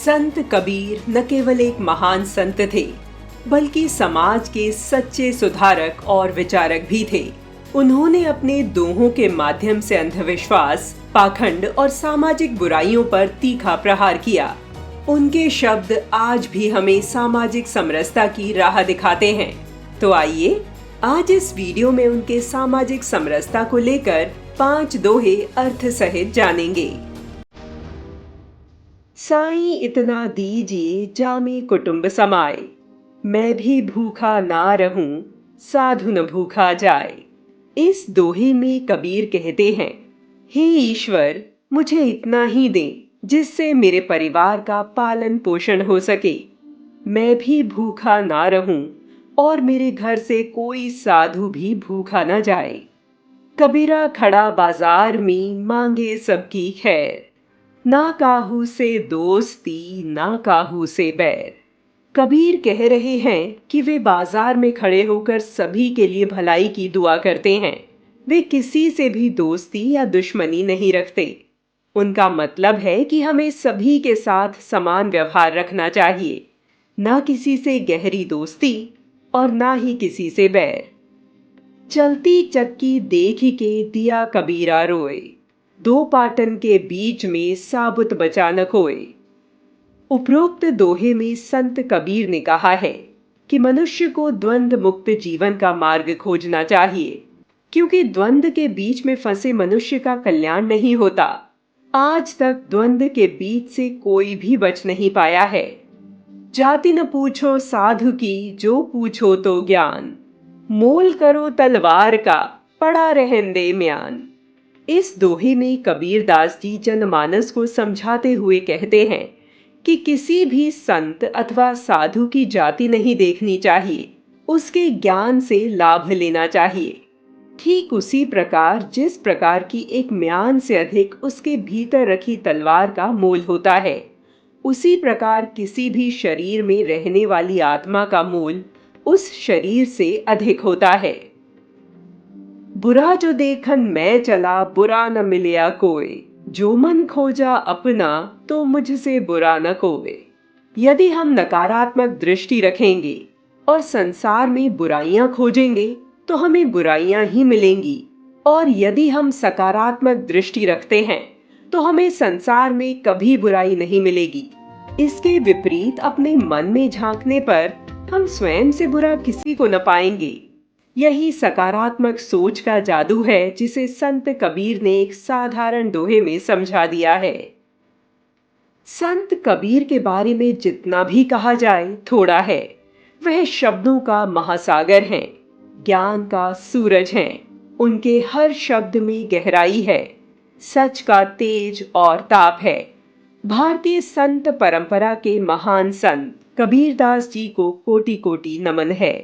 संत कबीर न केवल एक महान संत थे, बल्कि समाज के सच्चे सुधारक और विचारक भी थे। उन्होंने अपने दोहों के माध्यम से अंधविश्वास, पाखंड और सामाजिक बुराइयों पर तीखा प्रहार किया। उनके शब्द आज भी हमें सामाजिक समरसता की राह दिखाते हैं। तो आइए आज इस वीडियो में उनके सामाजिक समरसता को लेकर 5 दोहे अर्थ सहित जानेंगे। साईं इतना दीजिए जामे कुटुंब समाए, मैं भी भूखा ना रहूं साधु न भूखा जाए। इस दोहे में कबीर कहते हैं, हे ईश्वर, मुझे इतना ही दे जिससे मेरे परिवार का पालन पोषण हो सके। मैं भी भूखा ना रहूं और मेरे घर से कोई साधु भी भूखा न जाए। कबीरा खड़ा बाजार में मांगे सबकी खैर, ना काहू से दोस्ती ना काहू से बैर। कबीर कह रहे हैं कि वे बाजार में खड़े होकर सभी के लिए भलाई की दुआ करते हैं। वे किसी से भी दोस्ती या दुश्मनी नहीं रखते। उनका मतलब है कि हमें सभी के साथ समान व्यवहार रखना चाहिए, ना किसी से गहरी दोस्ती और ना ही किसी से बैर। चलती चक्की देख के दिया कबीरा रोए, दो पाटन के बीच में साबुत बचा न कोई। उपरोक्त दोहे में संत कबीर ने कहा है कि मनुष्य को द्वंद्व मुक्त जीवन का मार्ग खोजना चाहिए, क्योंकि द्वंद्व के बीच में फंसे मनुष्य का कल्याण नहीं होता। आज तक द्वंद्व के बीच से कोई भी बच नहीं पाया है। जाति न पूछो साधु की, जो पूछो तो ज्ञान, मोल करो तलवार का, पड़ा रहन दे म्यान। इस दोहे में कबीर दास जी जनमानस को समझाते हुए कहते हैं कि किसी भी संत अथवा साधु की जाति नहीं देखनी चाहिए, उसके ज्ञान से लाभ लेना चाहिए। ठीक उसी प्रकार जिस प्रकार की एक म्यान से अधिक उसके भीतर रखी तलवार का मोल होता है, उसी प्रकार किसी भी शरीर में रहने वाली आत्मा का मोल उस शरीर से अधिक होता है। बुरा जो देखन मैं चला, बुरा न मिलिया कोई, जो मन खोजा अपना तो मुझसे बुरा न कोवे। यदि हम नकारात्मक दृष्टि रखेंगे और संसार में बुराइयां खोजेंगे तो हमें बुराइयां ही मिलेंगी, और यदि हम सकारात्मक दृष्टि रखते हैं तो हमें संसार में कभी बुराई नहीं मिलेगी। इसके विपरीत अपने मन में झांकने पर हम स्वयं से बुरा किसी को न पाएंगे। यही सकारात्मक सोच का जादू है, जिसे संत कबीर ने एक साधारण दोहे में समझा दिया है। संत कबीर के बारे में जितना भी कहा जाए थोड़ा है। वह शब्दों का महासागर हैं, ज्ञान का सूरज हैं। उनके हर शब्द में गहराई है, सच का तेज और ताप है। भारतीय संत परंपरा के महान संत कबीरदास जी को कोटि कोटि नमन है।